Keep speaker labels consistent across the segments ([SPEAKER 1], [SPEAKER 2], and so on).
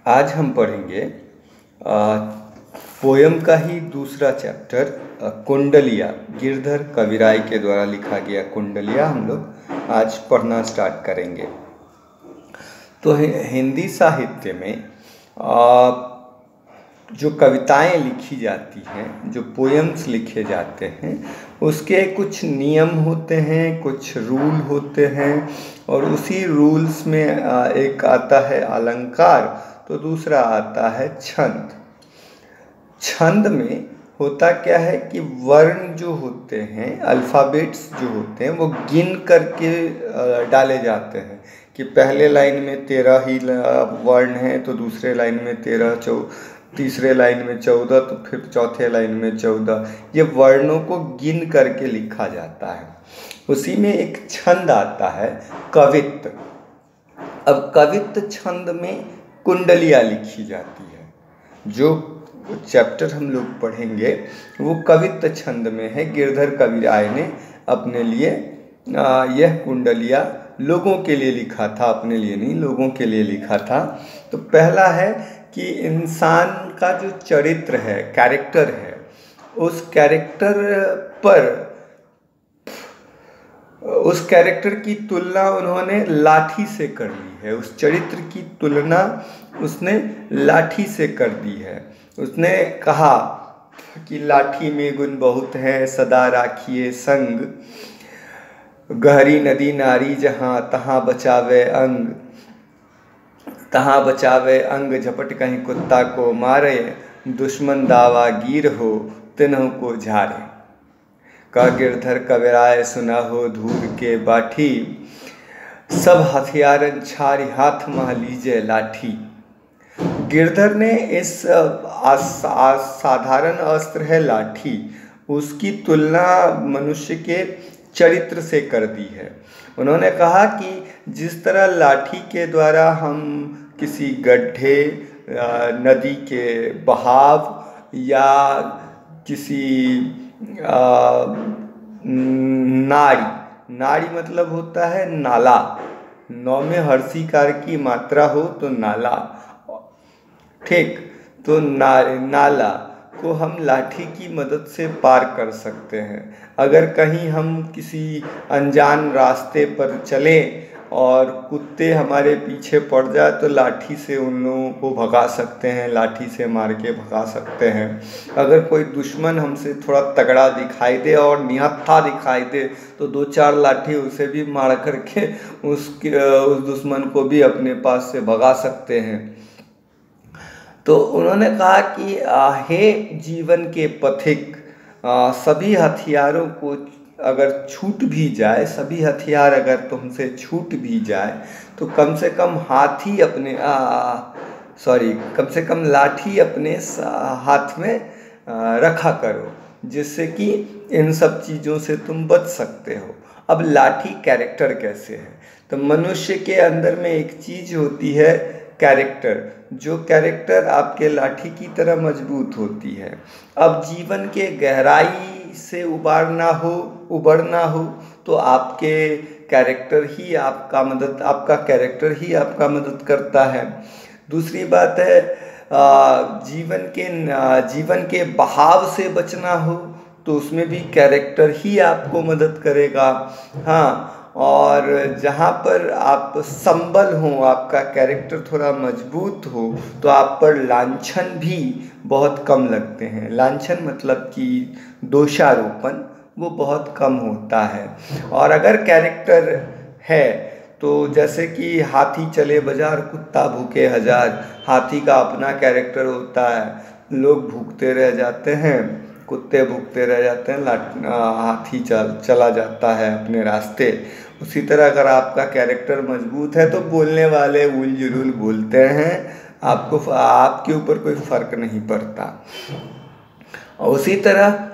[SPEAKER 1] आज हम पढ़ेंगे पोयम का ही दूसरा चैप्टर कुंडलिया। गिरधर कविराय के द्वारा लिखा गया कुंडलिया हम लोग आज पढ़ना स्टार्ट करेंगे। तो हिंदी साहित्य में जो कविताएं लिखी जाती हैं, जो पोयम्स लिखे जाते हैं, उसके कुछ नियम होते हैं, कुछ रूल होते हैं और उसी रूल्स में एक आता है अलंकार, तो दूसरा आता है छंद। छंद में होता क्या है कि वर्ण जो होते हैं, अल्फ़ाबेट्स जो होते हैं, वो गिन करके डाले जाते हैं कि पहले लाइन में 13 ही वर्ण हैं, तो दूसरे लाइन में 13, तीसरे लाइन में 14, तो फिर चौथे लाइन में 14। ये वर्णों को गिन करके लिखा जाता है। उसी में एक छंद आता है कवित्त। अब कवित्त छंद में कुंडलिया लिखी जाती है। जो चैप्टर हम लोग पढ़ेंगे वो कवित्त छंद में है। गिरधर कविराय ने अपने लिए यह कुंडलिया लोगों के लिए लिखा था, अपने लिए नहीं, लोगों के लिए लिखा था। तो पहला है कि इंसान का जो चरित्र है, कैरेक्टर है, उस कैरेक्टर की तुलना उन्होंने लाठी से कर दी है। उस चरित्र की तुलना उसने लाठी से कर दी है। उसने कहा कि लाठी में गुण बहुत है, सदा राखिए संग, गहरी नदी नारी जहाँ तहाँ बचावे अंग, तहाँ बचावे अंग, झपट कहीं कुत्ता को मारे, दुश्मन दावा गिर हो तिन्हों को झारे। का गिरधर कविराय सुना हो धूर के बाठी, सब हथियारन छारी हाथ मह लीजे लाठी। गिरधर ने इस साधारण अस्त्र है लाठी, उसकी तुलना मनुष्य के चरित्र से कर दी है। उन्होंने कहा कि जिस तरह लाठी के द्वारा हम किसी गड्ढे, नदी के बहाव या किसी नाड़ी मतलब होता है नाला, नौ में हर्षिकार की मात्रा हो तो नाला, ठीक, तो नाला को हम लाठी की मदद से पार कर सकते हैं। अगर कहीं हम किसी अनजान रास्ते पर चलें और कुत्ते हमारे पीछे पड़ जाए तो लाठी से उन लोगों को भगा सकते हैं, लाठी से मार के भगा सकते हैं। अगर कोई दुश्मन हमसे थोड़ा तगड़ा दिखाई दे और निहत्था दिखाई दे तो 2-4 लाठी उसे भी मार करके उस दुश्मन को भी अपने पास से भगा सकते हैं। तो उन्होंने कहा कि हे जीवन के पथिक, सभी हथियारों को अगर छूट भी जाए, सभी हथियार अगर तुमसे छूट भी जाए तो कम से कम कम से कम लाठी अपने हाथ में रखा करो, जिससे कि इन सब चीज़ों से तुम बच सकते हो। अब लाठी कैरेक्टर कैसे है? तो मनुष्य के अंदर में एक चीज़ होती है कैरेक्टर, जो कैरेक्टर आपके लाठी की तरह मजबूत होती है। अब जीवन के गहराई से उबरना हो तो आपके कैरेक्टर ही आपका कैरेक्टर ही आपका मदद करता है। दूसरी बात है जीवन के बहाव से बचना हो तो उसमें भी कैरेक्टर ही आपको मदद करेगा। हाँ, और जहाँ पर आप संबल हो, आपका कैरेक्टर थोड़ा मजबूत हो, तो आप पर लांछन भी बहुत कम लगते हैं। लांछन मतलब कि दोषारोपण वो बहुत कम होता है। और अगर कैरेक्टर है तो जैसे कि हाथी चले बाजार कुत्ता भूखे हजार, हाथी का अपना कैरेक्टर होता है, लोग भूखते रह जाते हैं, कुत्ते भूखते रह जाते हैं, हाथी चला जाता है अपने रास्ते। उसी तरह अगर आपका कैरेक्टर मजबूत है तो बोलने वाले उल जुलूल बोलते हैं, आपके ऊपर कोई फर्क नहीं पड़ता। और उसी तरह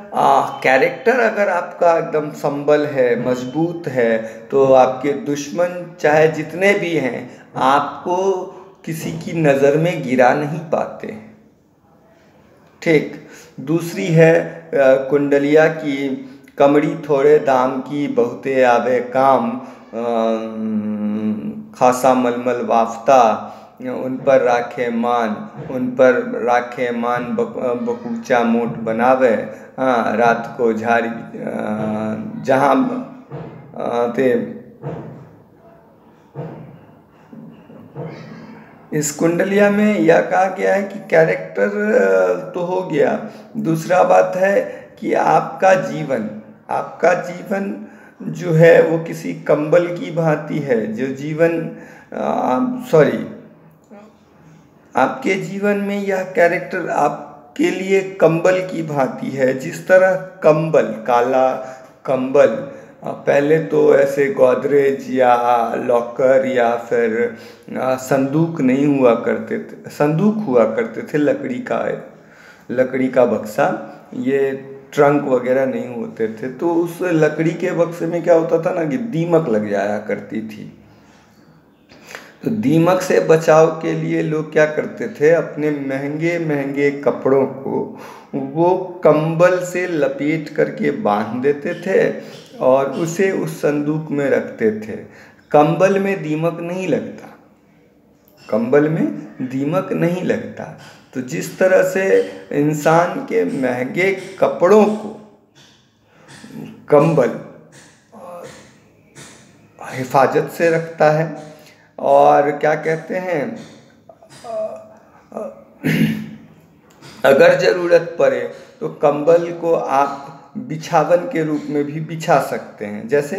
[SPEAKER 1] कैरेक्टर अगर आपका एकदम संबल है, मजबूत है, तो आपके दुश्मन चाहे जितने भी हैं आपको किसी की नज़र में गिरा नहीं पाते। ठीक। दूसरी है कुंडलिया की, कमड़ी थोड़े दाम की बहुते आवे काम, खासा मलमल वाफ्ता, उन पर राखे मान, उन पर राखे मान बकूचा मोट बनावे। हाँ, रात को झाड़ी जहाँ ते इस कुंडलिया में यह कहा गया है कि कैरेक्टर तो हो गया, दूसरा बात है कि आपका जीवन जो है वो किसी कंबल की भांति है। जो जीवन आपके जीवन में यह कैरेक्टर आपके लिए कंबल की भांति है। जिस तरह कंबल, काला कंबल पहले तो ऐसे गोदरेज या लॉकर या फिर संदूक नहीं हुआ करते थे, संदूक हुआ करते थे लकड़ी का बक्सा, ये ट्रंक वगैरह नहीं होते थे। तो उस लकड़ी के बक्से में क्या होता था ना कि दीमक लग जाया करती थी। तो दीमक से बचाव के लिए लोग क्या करते थे, अपने महंगे महंगे कपड़ों को वो कंबल से लपेट करके बांध देते थे और उसे उस संदूक में रखते थे। कंबल में दीमक नहीं लगता। तो जिस तरह से इंसान के महंगे कपड़ों को कंबल हिफाजत से रखता है, और क्या कहते हैं, अगर ज़रूरत पड़े तो कंबल को आप बिछावन के रूप में भी बिछा सकते हैं। जैसे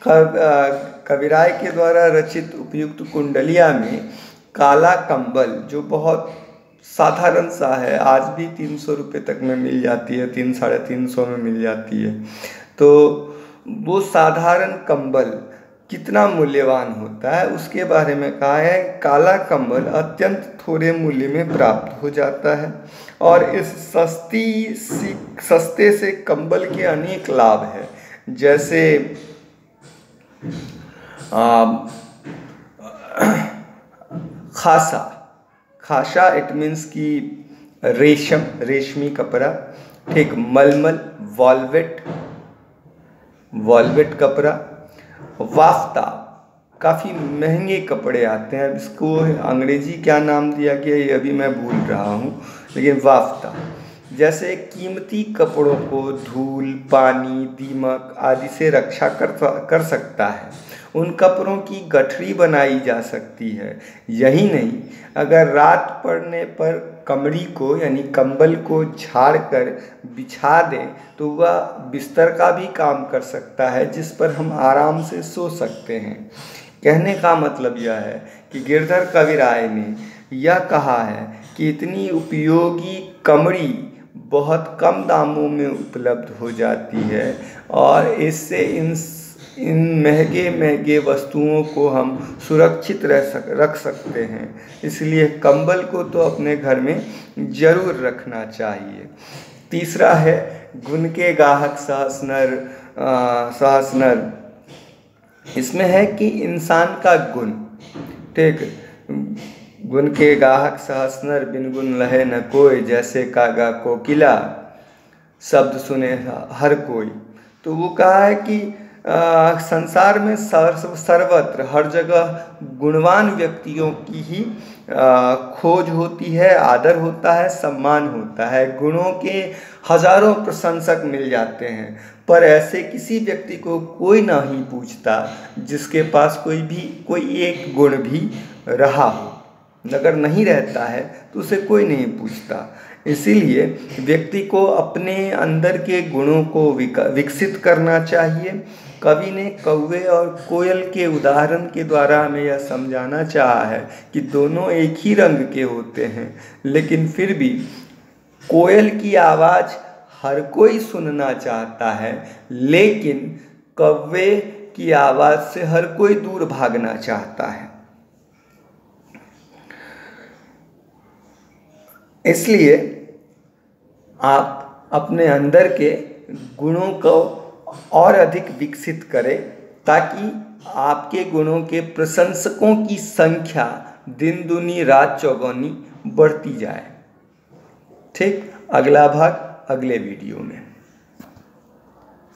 [SPEAKER 1] कविराय के द्वारा रचित उपयुक्त कुंडलिया में काला कंबल, जो बहुत साधारण सा है, आज भी 300 रुपये तक में मिल जाती है, 300-350 में मिल जाती है। तो वो साधारण कंबल कितना मूल्यवान होता है उसके बारे में कहा है। काला कंबल अत्यंत थोड़े मूल्य में प्राप्त हो जाता है, और इस सस्ते से कंबल के अनेक लाभ है। जैसे खासा इट मीन्स की रेशमी कपड़ा, ठीक। मलमल, वॉल्वेट कपड़ा। वाफ्ता, काफ़ी महंगे कपड़े आते हैं, इसको अंग्रेजी क्या नाम दिया गया ये अभी मैं भूल रहा हूँ, लेकिन वाफ्ता जैसे कीमती कपड़ों को धूल, पानी, दीमक आदि से रक्षा कर सकता है। उन कपड़ों की गठरी बनाई जा सकती है। यही नहीं, अगर रात पड़ने पर कमरी को यानी कंबल को झाड़ कर बिछा दें तो वह बिस्तर का भी काम कर सकता है, जिस पर हम आराम से सो सकते हैं। कहने का मतलब यह है कि गिरधर कविराय ने यह कहा है कि इतनी उपयोगी कमरी बहुत कम दामों में उपलब्ध हो जाती है, और इससे इन महंगे वस्तुओं को हम सुरक्षित रख सकते हैं। इसलिए कंबल को तो अपने घर में ज़रूर रखना चाहिए। तीसरा है गुण के गाहक सहस्नर। इसमें है कि इंसान का गुण, ठीक। गुण के गाहक सहस्नर, बिन गुण लहे न कोई, जैसे कागा कोकिला शब्द सुने हर कोई। तो वो कहा है कि संसार में सर्वत्र हर जगह गुणवान व्यक्तियों की ही खोज होती है, आदर होता है, सम्मान होता है। गुणों के हजारों प्रशंसक मिल जाते हैं, पर ऐसे किसी व्यक्ति को कोई ना ही पूछता जिसके पास कोई एक गुण भी रहा हो। अगर नहीं रहता है तो उसे कोई नहीं पूछता। इसीलिए व्यक्ति को अपने अंदर के गुणों को विकसित करना चाहिए। कवि ने कौवे और कोयल के उदाहरण के द्वारा हमें यह समझाना चाहा है कि दोनों एक ही रंग के होते हैं, लेकिन फिर भी कोयल की आवाज़ हर कोई सुनना चाहता है, लेकिन कौवे की आवाज़ से हर कोई दूर भागना चाहता है। इसलिए आप अपने अंदर के गुणों को और अधिक विकसित करें, ताकि आपके गुणों के प्रशंसकों की संख्या दिन दूनी रात चौगुनी बढ़ती जाए। ठीक, अगला भाग अगले वीडियो में।